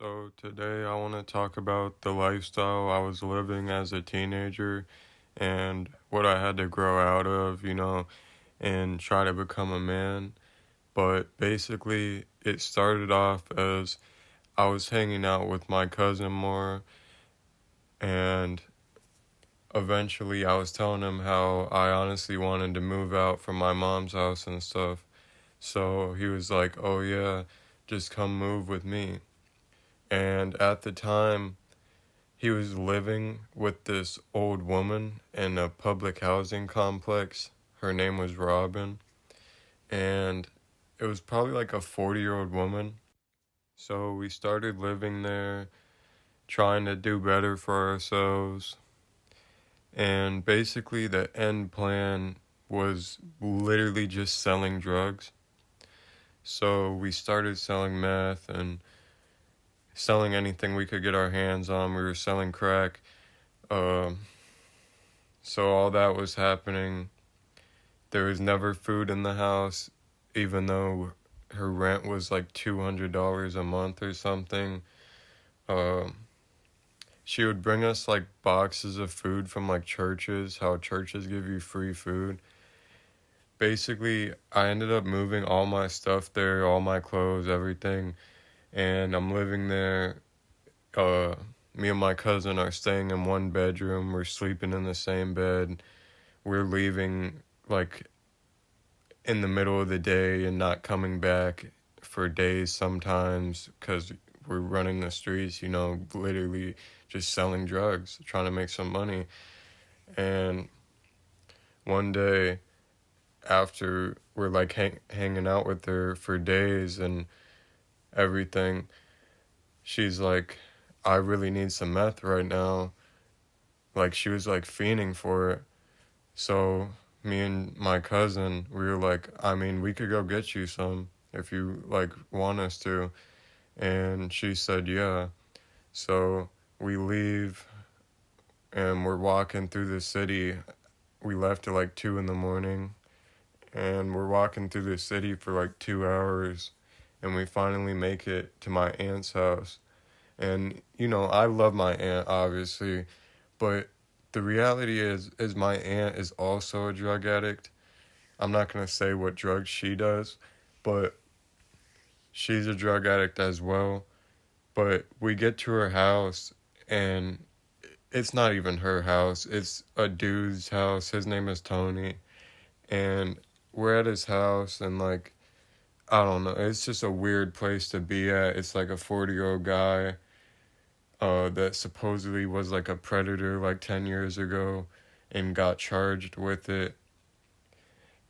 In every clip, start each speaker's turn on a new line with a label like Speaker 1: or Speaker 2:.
Speaker 1: So today I want to talk about the lifestyle I was living as a teenager and what I had to grow out of, and try to become a man. But basically, it started off as I was hanging out with my cousin more, and eventually I was telling him how I honestly wanted to move out from my mom's house and stuff. So he was like, "Oh yeah, just come move with me." And at the time, he was living with this old woman in a public housing complex. Her name was Robin, and it was probably like a 40-year-old woman. So we started living there, trying to do better for ourselves. And basically, the end plan was literally just selling drugs. So we started selling meth and selling anything we could get our hands on. We were selling crack. Um, so all that was happening. There was never food in the house, even though her rent was like $200 a month or something. Um, she would bring us like boxes of food from like churches, how churches give you free food. Basically, I ended up moving all my stuff there, all my clothes, everything, and I'm living there. Uh, Me and my cousin are staying in one bedroom. We're sleeping in the same bed. We're leaving like in the middle of the day and not coming back for days sometimes because we're running the streets, literally just selling drugs, trying to make some money. And one day, after we're like hanging out with her for days and everything, she's like, "I really need some meth right now." Like, she was like fiending for it. So me and my cousin, we were like, I mean, we could go get you some if you like want us to. And she said, yeah. So we leave and we're walking through the city. We left at like 2 in the morning and we're walking through the city for like 2 hours and we finally make it to my aunt's house. And, I love my aunt, obviously, but the reality is my aunt is also a drug addict. I'm not going to say what drugs she does, but she's a drug addict as well. But we get to her house, and it's not even her house. It's a dude's house. His name is Tony. And we're at his house, and like, I don't know. It's just a weird place to be at. It's like a 40-year-old guy that supposedly was like a predator like 10 years ago and got charged with it.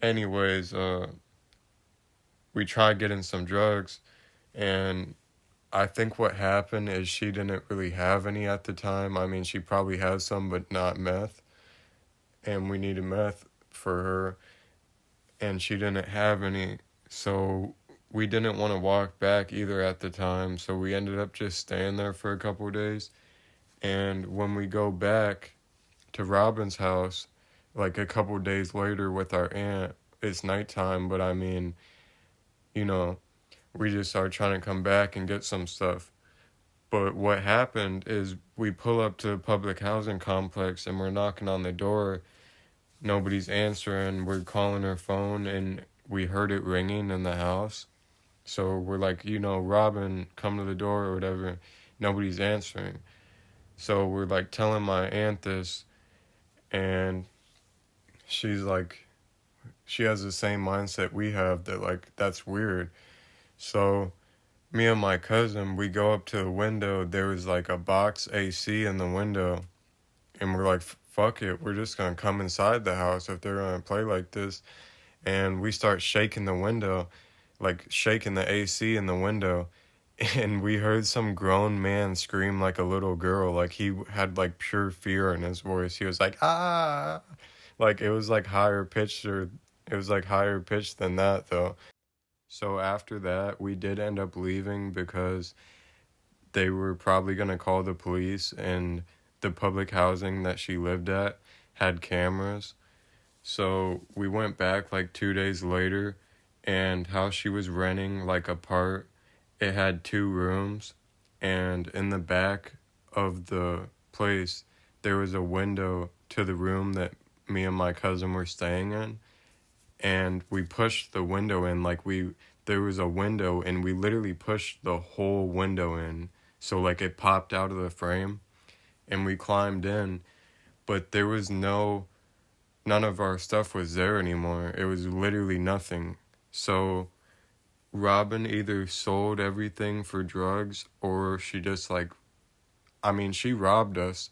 Speaker 1: Anyways, we tried getting some drugs, and I think what happened is she didn't really have any at the time. I mean, she probably has some, but not meth, and we needed meth for her, and she didn't have any, so we didn't want to walk back either at the time, so we ended up just staying there for a couple of days. And when we go back to Robin's house, like a couple of days later with our aunt, it's nighttime, but I mean, you know, we just are trying to come back and get some stuff. But what happened is we pull up to a public housing complex and we're knocking on the door. Nobody's answering. We're calling her phone and we heard it ringing in the house. So we're like, Robin, come to the door or whatever. Nobody's answering. So we're like telling my aunt this, and she's like, she has the same mindset we have that like that's weird. So me and my cousin, we go up to the window. There was like a box AC in the window, and we're like, fuck it, we're just gonna come inside the house if they're gonna play like this. And we start shaking the window, like shaking the AC in the window. And we heard some grown man scream like a little girl, like he had like pure fear in his voice. He was like, ah, like it was like higher pitched than that though. So after that, we did end up leaving because they were probably going to call the police, and the public housing that she lived at had cameras. So we went back like 2 days later, and how she was renting like a part, it had 2 rooms, and in the back of the place, there was a window to the room that me and my cousin were staying in, and we pushed the window in there was a window and we literally pushed the whole window in, so like it popped out of the frame, and we climbed in, but there was none of our stuff was there anymore. It was literally nothing. So Robin either sold everything for drugs, or she just she robbed us,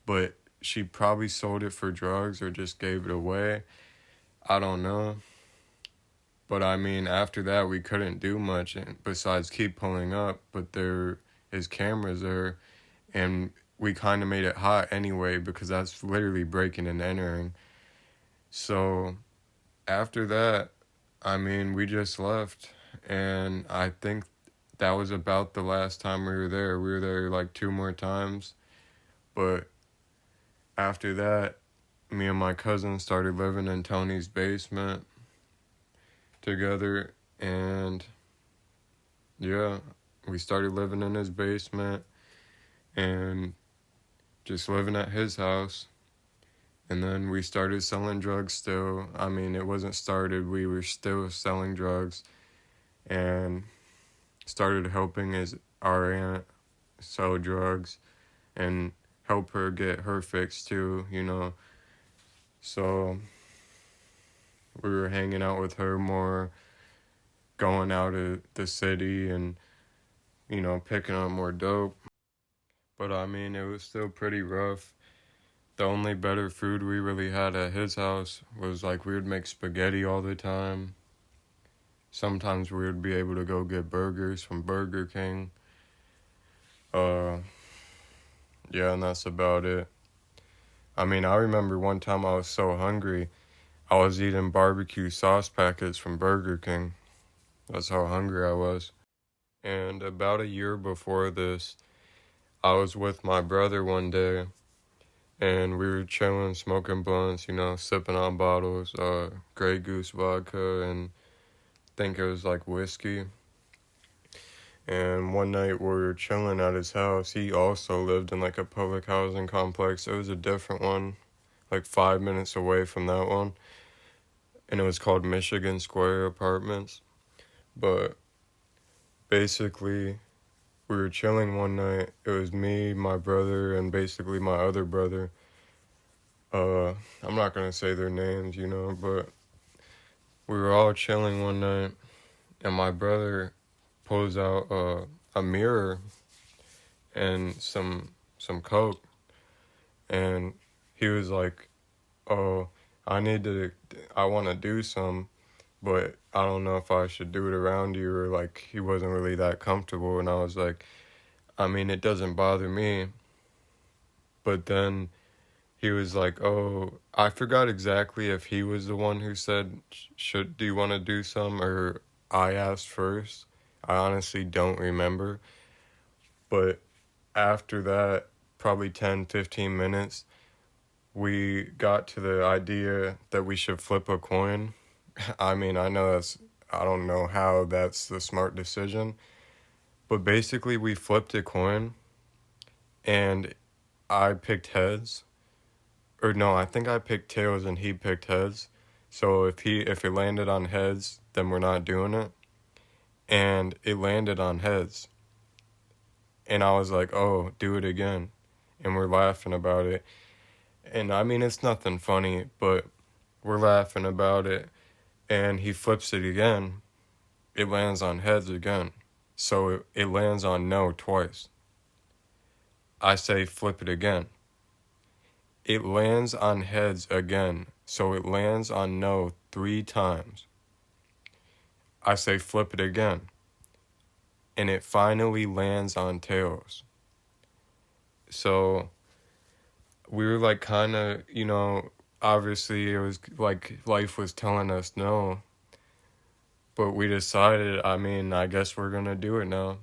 Speaker 1: but she probably sold it for drugs or just gave it away. I don't know. But I mean, after that, we couldn't do much besides keep pulling up. But there is cameras there, and we kind of made it hot anyway because that's literally breaking and entering. So after that, I mean, we just left, and I think that was about the last time we were there. We were there like 2 more times, but after that, me and my cousin started living in Tony's basement together, and yeah, we started living in his basement and just living at his house. And then we started selling drugs still. I mean, it wasn't started, we were still selling drugs, and started helping our aunt sell drugs and help her get her fix too, you know. So we were hanging out with her more, going out of the city and, you know, picking up more dope. But I mean, it was still pretty rough. The only better food we really had at his house was like we would make spaghetti all the time. Sometimes we would be able to go get burgers from Burger King. Uh, yeah, and that's about it. I mean, I remember one time I was so hungry, I was eating barbecue sauce packets from Burger King. That's how hungry I was. And about a year before this, I was with my brother one day, and we were chilling, smoking blunts, you know, sipping on bottles, Grey Goose vodka, and I think it was like whiskey. And one night we were chilling at his house. He also lived in like a public housing complex. It was a different one, like 5 minutes away from that one. And it was called Michigan Square Apartments. But basically, we were chilling one night. It was me, my brother, and basically my other brother. I'm not gonna say their names, you know, but we were all chilling one night, and my brother pulls out a mirror and some coke, and he was like, "Oh, I want to do some, but I don't know if I should do it around you," or like he wasn't really that comfortable, and I was like, "I mean, it doesn't bother me," but then he was like, "Oh, I forgot exactly if he was the one who said, do you want to do some, or I asked first. I honestly don't remember." But after that, probably 10, 15 minutes, we got to the idea that we should flip a coin. I mean, I don't know how that's the smart decision, but basically we flipped a coin, and I picked heads. Or no, I think I picked tails and he picked heads. So if it landed on heads, then we're not doing it. And it landed on heads. And I was like, "Oh, do it again." And we're laughing about it. And I mean, it's nothing funny, but we're laughing about it. And he flips it again. It lands on heads again. So it lands on no twice. I say flip it again. It lands on heads again. So it lands on no 3 times. I say flip it again. And it finally lands on tails. So we were like kind of, you know, obviously it was like life was telling us no. But we decided, I mean, I guess we're going to do it now.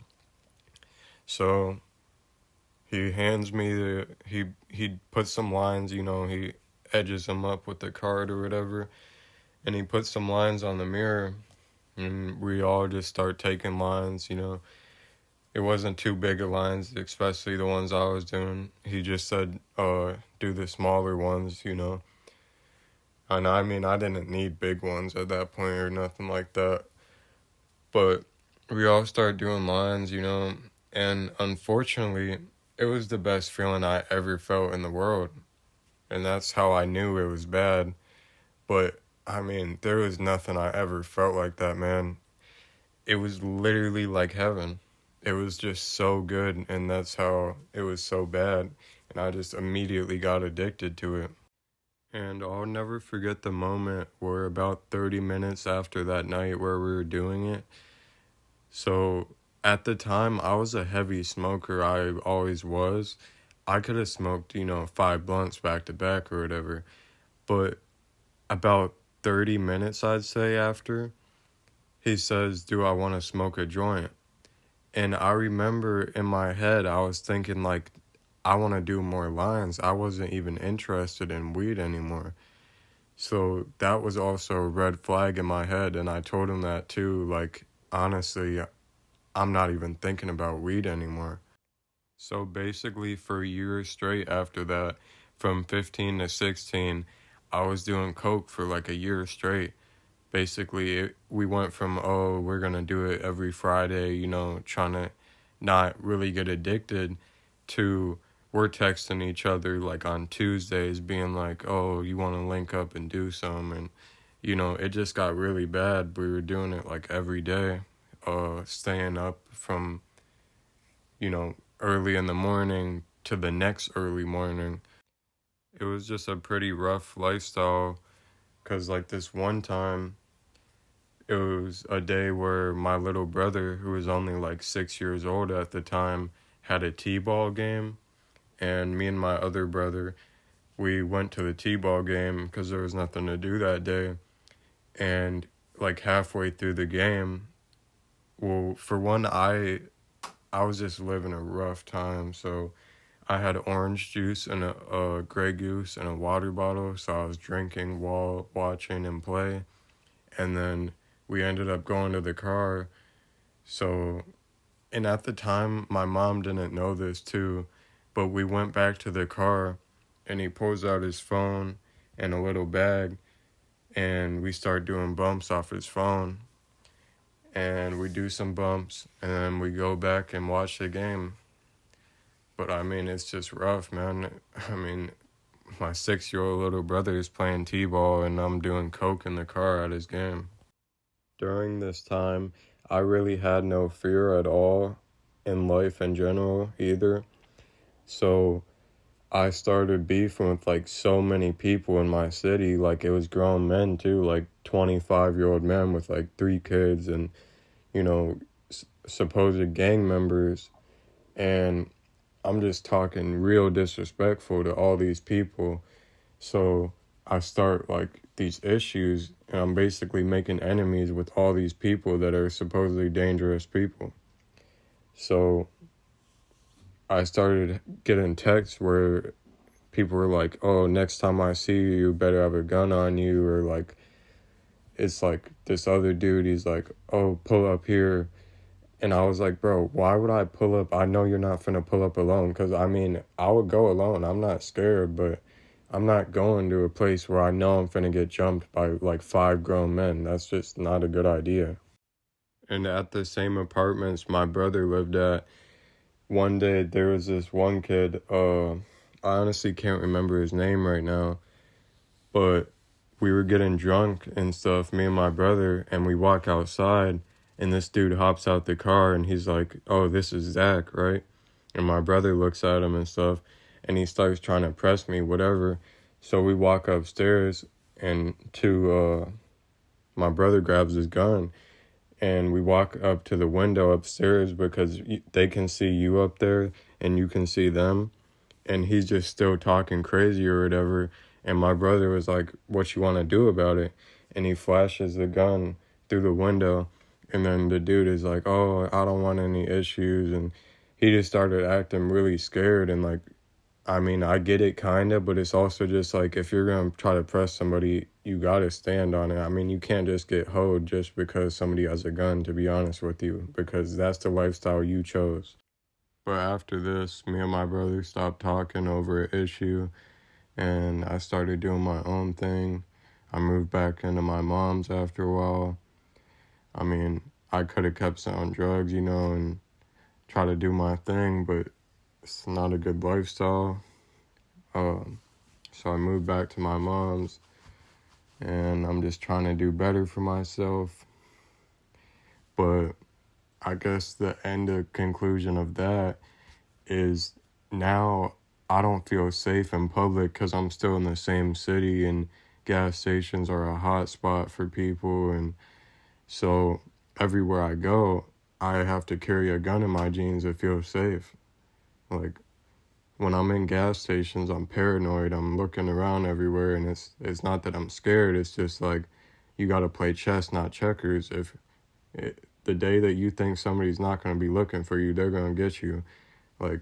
Speaker 1: So he hands me he puts some lines, you know, he edges them up with the card or whatever. And he puts some lines on the mirror. And we all just start taking lines, you know. It wasn't too big of lines, especially the ones I was doing. He just said, do the smaller ones, you know. And I mean, I didn't need big ones at that point or nothing like that. But we all started doing lines, you know. And unfortunately, it was the best feeling I ever felt in the world. And that's how I knew it was bad. But I mean, there was nothing I ever felt like that, man. It was literally like heaven. It was just so good, and that's how it was so bad. And I just immediately got addicted to it. And I'll never forget the moment where about 30 minutes after that night where we were doing it. So at the time, I was a heavy smoker. I always was. I could have smoked, you know, 5 blunts back to back or whatever. But about 30 minutes, I'd say, after, he says, do I want to smoke a joint? And I remember in my head, I was thinking, like, I want to do more lines. I wasn't even interested in weed anymore. So that was also a red flag in my head. And I told him that too. Like, honestly, I'm not even thinking about weed anymore. So basically, for years straight after that, from 15 to 16, I was doing coke for like a year straight. Basically, we went from, oh, we're going to do it every Friday, you know, trying to not really get addicted, to we're texting each other like on Tuesdays being like, oh, you want to link up and do some. And, you know, it just got really bad. We were doing it like every day, staying up from, you know, early in the morning to the next early morning. It was just a pretty rough lifestyle because, like, this one time, it was a day where my little brother, who was only like 6 years old at the time, had a t-ball game. And me and my other brother, we went to the t-ball game because there was nothing to do that day. And like halfway through the game, well, for one, I was just living a rough time. So I had orange juice and a Grey Goose and a water bottle. So I was drinking while watching him play. And then we ended up going to the car. So, and at the time, my mom didn't know this too, but we went back to the car and he pulls out his phone and a little bag and we start doing bumps off his phone. And we do some bumps and then we go back and watch the game. But I mean, it's just rough, man. I mean, my 6-year-old little brother is playing t-ball and I'm doing coke in the car at his game. During this time, I really had no fear at all in life in general either. So I started beefing with like so many people in my city. Like, it was grown men too, like 25-year-old men with like 3 kids and, you know, supposed gang members. And I'm just talking real disrespectful to all these people. So I start like these issues and I'm basically making enemies with all these people that are supposedly dangerous people. So I started getting texts where people were like, oh, next time I see you, you better have a gun on you. Or like, it's like this other dude, he's like, oh, pull up here. And I was like, bro, why would I pull up? I know you're not finna pull up alone. Because, I mean, I would go alone. I'm not scared, but I'm not going to a place where I know I'm finna get jumped by like 5 grown men. That's just not a good idea. And at the same apartments my brother lived at, one day there was this one kid, I honestly can't remember his name right now, but we were getting drunk and stuff, me and my brother, and we walk outside, and this dude hops out the car, and he's like, oh, this is Zach, right? And my brother looks at him and stuff, and he starts trying to press me, whatever. So we walk upstairs, and my brother grabs his gun, and we walk up to the window upstairs because they can see you up there, and you can see them. And he's just still talking crazy or whatever. And my brother was like, what you want to do about it? And he flashes the gun through the window. And then the dude is like, oh, I don't want any issues. And he just started acting really scared and like I mean, I get it kind of, but it's also just like if you're going to try to press somebody, you got to stand on it. I mean, you can't just get hoed just because somebody has a gun, to be honest with you, because that's the lifestyle you chose. But after this, me and my brother stopped talking over an issue, and I started doing my own thing. I moved back into my mom's after a while. I mean, I could have kept selling drugs, and try to do my thing, but it's not a good lifestyle. Um, so I moved back to my mom's, and I'm just trying to do better for myself. But I guess the end of conclusion of that is now I don't feel safe in public because I'm still in the same city, and gas stations are a hot spot for people. And so everywhere I go, I have to carry a gun in my jeans to feel safe. Like, when I'm in gas stations, I'm paranoid. I'm looking around everywhere, and it's not that I'm scared. It's just like you got to play chess, not checkers. If the day that you think somebody's not going to be looking for you, they're going to get you. Like,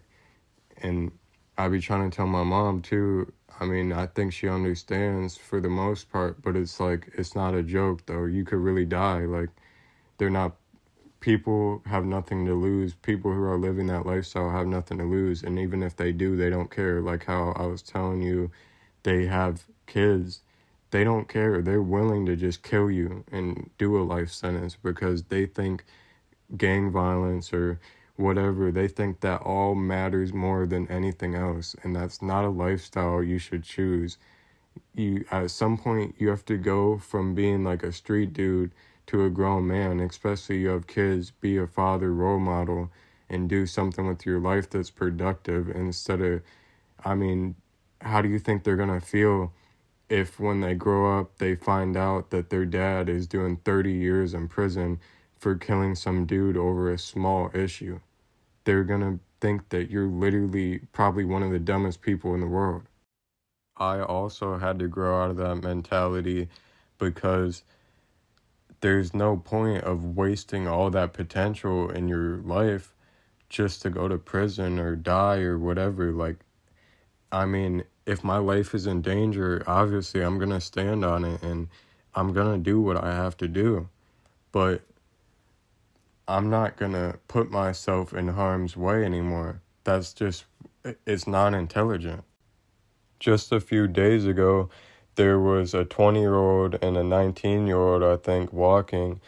Speaker 1: and I be trying to tell my mom too. I mean, I think she understands for the most part, but it's like it's not a joke though. You could really die. Like, they're not. People have nothing to lose. People who are living that lifestyle have nothing to lose. And even if they do, they don't care. Like how I was telling you, they have kids. They don't care. They're willing to just kill you and do a life sentence because they think gang violence or whatever, they think that all matters more than anything else. And that's not a lifestyle you should choose. You at some point you have to go from being like a street dude to a grown man, especially you have kids, be a father role model and do something with your life that's productive instead of, I mean, how do you think they're going to feel if when they grow up they find out that their dad is doing 30 years in prison for killing some dude over a small issue? They're going to think that you're literally probably one of the dumbest people in the world. I also had to grow out of that mentality because there's no point of wasting all that potential in your life just to go to prison or die or whatever. Like, I mean, if my life is in danger, obviously I'm going to stand on it and I'm going to do what I have to do. But I'm not going to put myself in harm's way anymore. That's just, it's not intelligent. Just a few days ago, there was a 20-year-old and a 19-year-old, I think, walking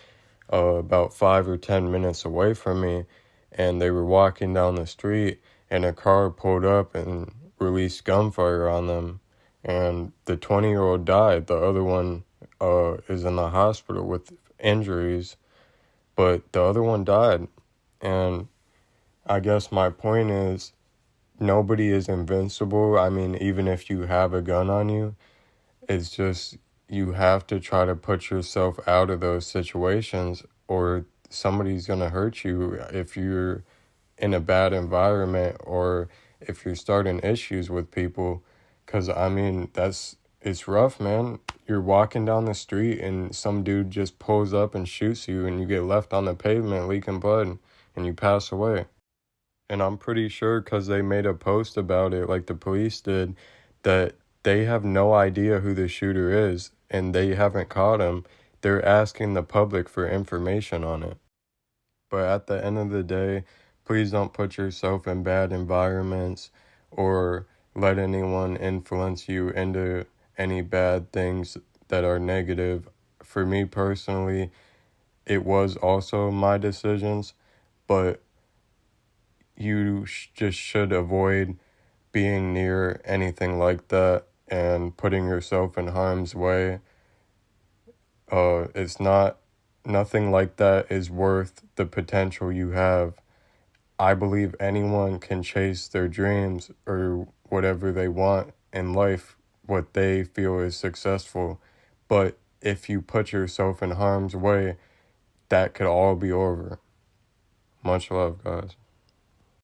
Speaker 1: about 5 or 10 minutes away from me, and they were walking down the street, and a car pulled up and released gunfire on them, and the 20-year-old died. The other one is in the hospital with injuries, but the other one died. And I guess my point is, nobody is invincible. I mean, even if you have a gun on you, it's just you have to try to put yourself out of those situations or somebody's going to hurt you if you're in a bad environment or if you're starting issues with people. Because, I mean, it's rough, man. You're walking down the street and some dude just pulls up and shoots you and you get left on the pavement leaking blood and you pass away. And I'm pretty sure because they made a post about it, like the police did, that they have no idea who the shooter is and they haven't caught him. They're asking the public for information on it. But at the end of the day, please don't put yourself in bad environments or let anyone influence you into any bad things that are negative. For me personally, it was also my decisions, but you just should avoid being near anything like that and putting yourself in harm's way. It's not, nothing like that is worth the potential you have. I believe anyone can chase their dreams or whatever they want in life, what they feel is successful. But if you put yourself in harm's way, that could all be over. Much love, guys.